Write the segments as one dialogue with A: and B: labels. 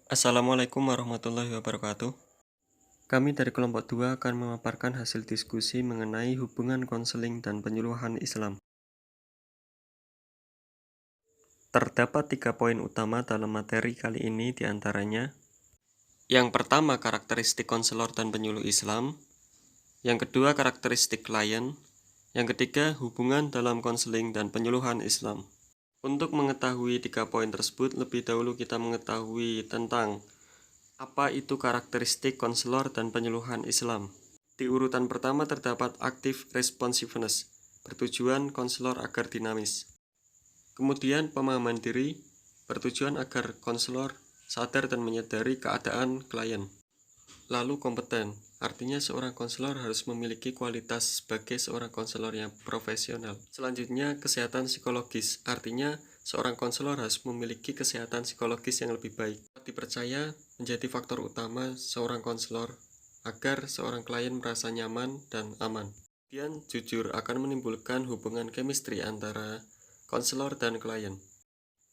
A: Assalamualaikum warahmatullahi wabarakatuh. Kami dari kelompok 2 akan memaparkan hasil diskusi mengenai hubungan konseling dan penyuluhan Islam. Terdapat 3 poin utama dalam materi kali ini diantaranya. Yang pertama, karakteristik konselor dan penyuluh Islam. Yang kedua, karakteristik klien. Yang ketiga, hubungan dalam konseling dan penyuluhan Islam. Untuk mengetahui 3 poin tersebut, lebih dahulu kita mengetahui tentang apa itu karakteristik konselor dan penyuluhan Islam. Di urutan pertama terdapat active responsiveness, bertujuan konselor agar dinamis. Kemudian pemahaman diri, bertujuan agar konselor sadar dan menyadari keadaan klien. Lalu kompeten, artinya seorang konselor harus memiliki kualitas sebagai seorang konselor yang profesional. Selanjutnya kesehatan psikologis, artinya seorang konselor harus memiliki kesehatan psikologis yang lebih baik. Dipercaya menjadi faktor utama seorang konselor agar seorang klien merasa nyaman dan aman. Kemudian jujur akan menimbulkan hubungan chemistry antara konselor dan klien.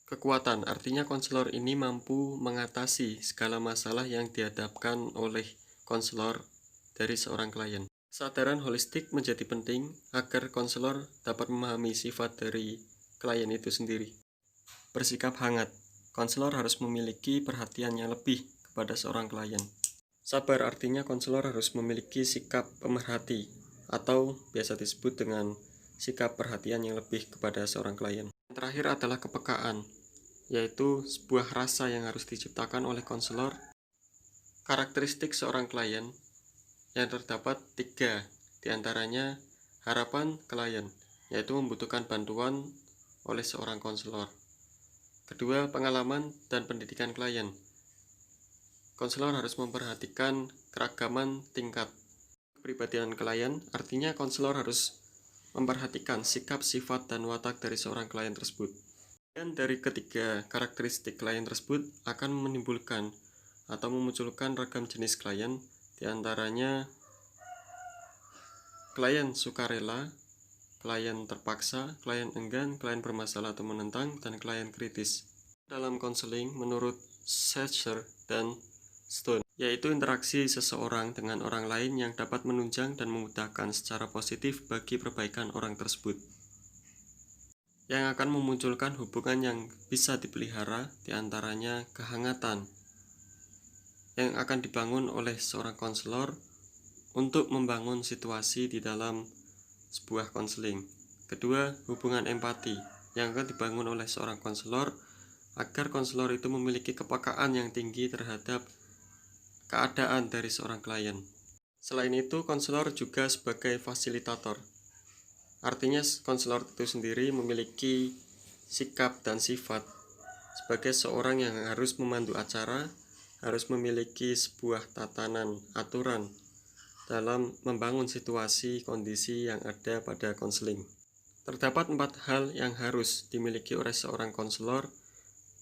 A: Kekuatan, artinya konselor ini mampu mengatasi segala masalah yang dihadapkan oleh konselor dari seorang klien. Kesadaran holistik menjadi penting agar konselor dapat memahami sifat dari klien itu sendiri. Bersikap hangat, konselor harus memiliki perhatian yang lebih kepada seorang klien. Sabar, artinya konselor harus memiliki sikap pemerhati atau biasa disebut dengan sikap perhatian yang lebih kepada seorang klien. Yang terakhir adalah kepekaan, yaitu sebuah rasa yang harus diciptakan oleh konselor. Karakteristik seorang klien yang terdapat 3, diantaranya harapan klien, yaitu membutuhkan bantuan oleh seorang konselor. Kedua, pengalaman dan pendidikan klien. Konselor harus memperhatikan keragaman tingkat. Kepribadian klien, artinya konselor harus memperhatikan sikap, sifat, dan watak dari seorang klien tersebut. Dan dari ketiga karakteristik klien tersebut akan menimbulkan atau memunculkan ragam jenis klien, diantaranya klien sukarela, klien terpaksa, klien enggan, klien bermasalah atau menentang, dan klien kritis. Dalam konseling, menurut Schachter dan Stone, yaitu interaksi seseorang dengan orang lain yang dapat menunjang dan memudahkan secara positif bagi perbaikan orang tersebut, yang akan memunculkan hubungan yang bisa dipelihara, diantaranya kehangatan, yang akan dibangun oleh seorang konselor untuk membangun situasi di dalam sebuah konseling. Kedua, hubungan empati, yang akan dibangun oleh seorang konselor agar konselor itu memiliki kepekaan yang tinggi terhadap keadaan dari seorang klien. Selain itu, konselor juga sebagai fasilitator. Artinya konselor itu sendiri memiliki sikap dan sifat sebagai seorang yang harus memandu acara, harus memiliki sebuah tatanan aturan dalam membangun situasi kondisi yang ada pada konseling. Terdapat 4 hal yang harus dimiliki oleh seorang konselor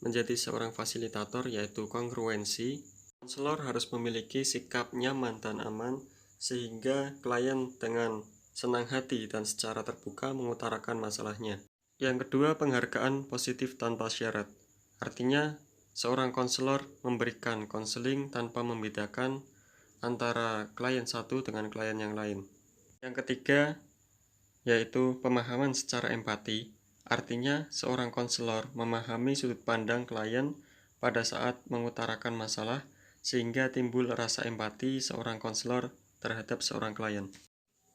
A: menjadi seorang fasilitator, yaitu kongruensi. Konselor harus memiliki sikap nyaman dan aman sehingga klien dengan senang hati dan secara terbuka mengutarakan masalahnya. Yang kedua, penghargaan positif tanpa syarat. Artinya, seorang konselor memberikan konseling tanpa membedakan antara klien satu dengan klien yang lain. Yang ketiga, yaitu pemahaman secara empati. Artinya, seorang konselor memahami sudut pandang klien pada saat mengutarakan masalah, sehingga timbul rasa empati seorang konselor terhadap seorang klien.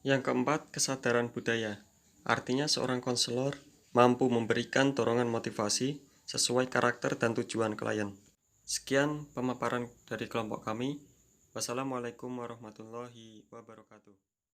A: Yang keempat, kesadaran budaya. Artinya, seorang konselor mampu memberikan dorongan motivasi sesuai karakter dan tujuan klien. Sekian pemaparan dari kelompok kami. Wassalamualaikum warahmatullahi wabarakatuh.